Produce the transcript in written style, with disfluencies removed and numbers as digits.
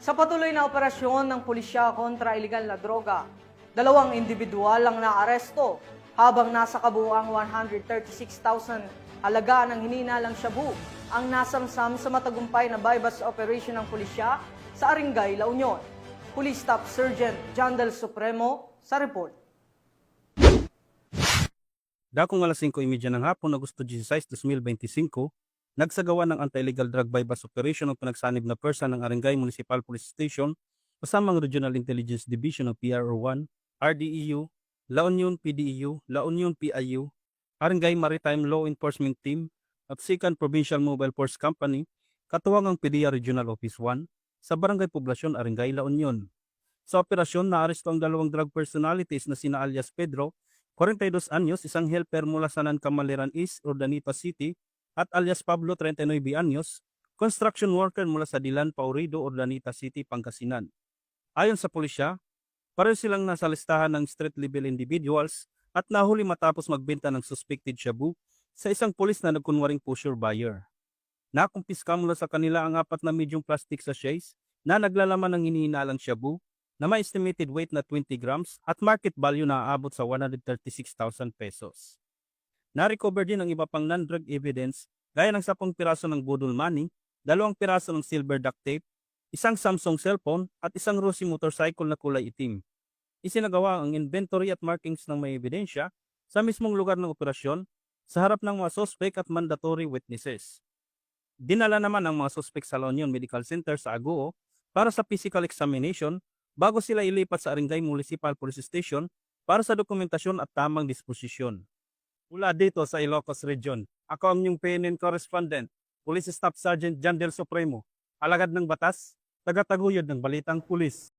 Sa patuloy na operasyon ng pulisya kontra ilegal na droga, 2 individual ang naaresto habang nasa kabuuang 136,000 halaga ng hininalang shabu ang nasamsam sa matagumpay na bypass operation ng pulisya sa Arengay, La Union. Police Staff Sergeant John Del Supremo sa report. Dakong alas 5:30 ng hapon, Agosto 16, 2025, nagsagawa ng anti-illegal drug bypass operation ng pinagsanib na persa ng Arengay Municipal Police Station kasama ang Regional Intelligence Division ng PRO1, RDEU, La Union PDEU, La Union PIU, Arengay Maritime Law Enforcement Team at 2nd Provincial Mobile Force Company, katuwang ang PDEA Regional Office 1 sa Barangay Poblasyon, Arengay, La Union. Sa operasyon, naaresto ang 2 drug personalities na sina alias Pedro, 42 anyos, isang helper mula sa Nancamaleran East, Urdaneta City, at alias Pablo, 39 anyos, construction worker mula sa Dilan, Paurido, Urdaneta City, Pangasinan. Ayon sa pulisya, pareho silang nasa listahan ng street-level individuals at nahuli matapos magbenta ng suspected shabu sa isang pulis na nagkunwaring pusher buyer. Nakumpiska mula sa kanila ang 4 na medium plastic sachets na naglalaman ng hinihinalang shabu na may estimated weight na 20 grams at market value na aabot sa 136,000 pesos. Na-recover din ang iba pang non-drug evidence gaya ng 10 piraso ng budol money, 2 piraso ng silver duct tape, isang Samsung cellphone at isang Rossi motorcycle na kulay itim. Isinagawa ang inventory at markings ng may ebidensya sa mismong lugar ng operasyon sa harap ng mga suspect at mandatory witnesses. Dinala naman ang mga suspect sa La Union Medical Center sa Agoo para sa physical examination bago sila ilipat sa Arengay Municipal Police Station para sa dokumentasyon at tamang disposisyon. Mula dito sa Ilocos Region, ako ang inyong PNN correspondent, Police Staff Sergeant John Del Supremo, alagad ng batas, taga-taguyod ng Balitang Pulis.